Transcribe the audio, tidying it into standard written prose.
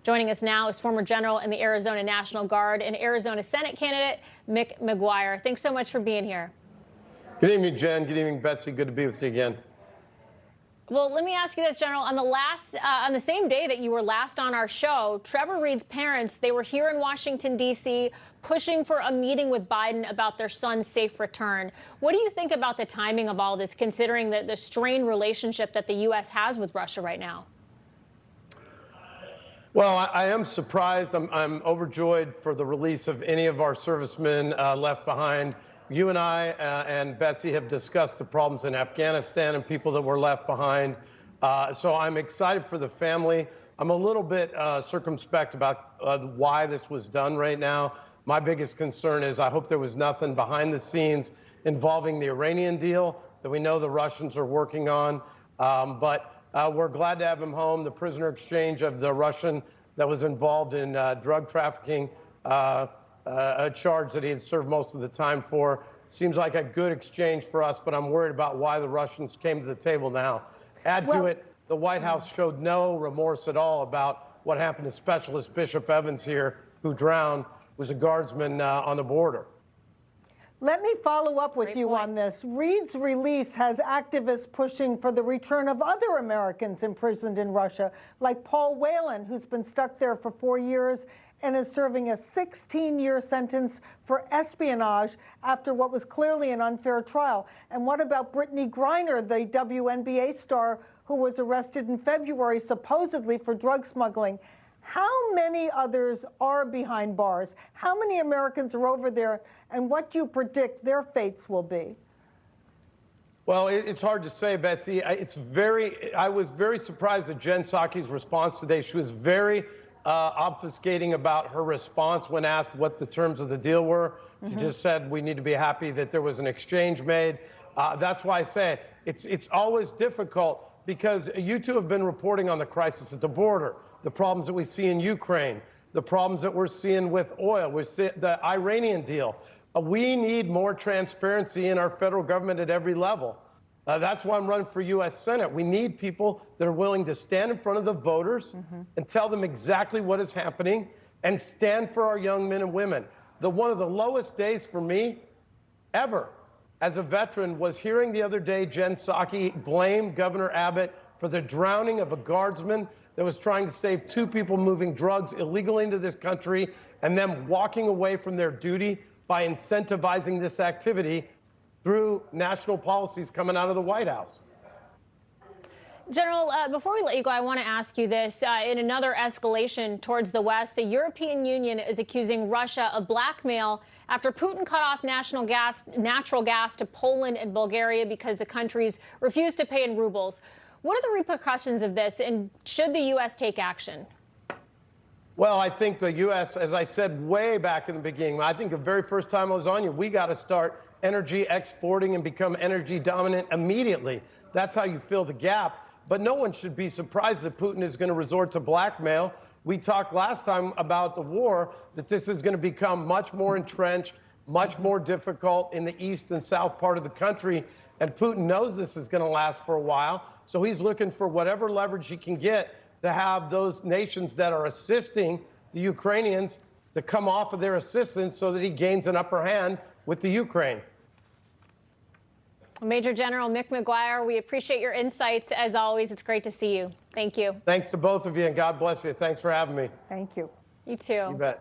Joining us now is former general in the Arizona National Guard and Arizona Senate candidate Mick McGuire. Thanks so much for being here. Good evening, Jen. Good evening, Betsy. Good to be with you again. Well, let me ask you this, General. On the same day that you were last on our show, Trevor Reed's parents, they were here in Washington, D.C., pushing for a meeting with Biden about their son's safe return. What do you think about the timing of all this, considering the strained relationship that the U.S. has with Russia right now? Well, I am surprised. I'm overjoyed for the release of any of our servicemen left behind. You and I and Betsy have discussed the problems in Afghanistan and people that were left behind. So I'm excited for the family. I'm a little bit circumspect about why this was done right now. My biggest concern is I hope there was nothing behind the scenes involving the Iranian deal that we know the Russians are working on. But we're glad to have him home. The prisoner exchange of the Russian that was involved in drug trafficking, a charge that he had served most of the time for. Seems like a good exchange for us, but I'm worried about why the Russians came to the table now. Add to it, the White House showed no remorse at all about what happened to Specialist Bishop Evans here, who drowned, was a guardsman on the border. Let me follow up with you on this. Reed's release has activists pushing for the return of other Americans imprisoned in Russia, like Paul Whelan, who's been stuck there for 4 years and is serving a 16-year sentence for espionage after what was clearly an unfair trial. And what about Brittany Griner, the WNBA star who was arrested in February supposedly for drug smuggling? How many others are behind bars? How many Americans are over there? And what do you predict their fates will be? Well, it's hard to say, Betsy. I was very surprised at Jen Psaki's response today. She was very obfuscating about her response when asked what the terms of the deal were. She just said we need to be happy that there was an exchange made. That's why I say it's always difficult, because you two have been reporting on the crisis at the border, the problems that we see in Ukraine, the problems that we're seeing with oil, the Iranian deal. We need more transparency in our federal government at every level. That's why I'm running for U.S. Senate. We need people that are willing to stand in front of the voters and tell them exactly what is happening and stand for our young men and women. One of the lowest days for me ever as a veteran was hearing the other day Jen Psaki blame Governor Abbott for the drowning of a guardsman that was trying to save 2 people moving drugs illegally into this country, and them walking away from their duty by incentivizing this activity through national policies coming out of the White House. General, before we let you go, I want to ask you this. In another escalation towards the West, the European Union is accusing Russia of blackmail after Putin cut off natural gas to Poland and Bulgaria because the countries refused to pay in rubles. What are the repercussions of this, and should the U.S. take action? Well, I think the U.S., as I said way back in the beginning, I think the very first time I was on you, we got to start energy exporting and become energy dominant immediately. That's how you fill the gap. But no one should be surprised that Putin is going to resort to blackmail. We talked last time about the war, that this is going to become much more entrenched, much more difficult in the east and south part of the country. And Putin knows this is going to last for a while. So he's looking for whatever leverage he can get to have those nations that are assisting the Ukrainians to come off of their assistance so that he gains an upper hand with the Ukraine. Major General Mick McGuire, we appreciate your insights. As always, it's great to see you. Thank you. Thanks to both of you, and God bless you. Thanks for having me. Thank you. You too. You bet.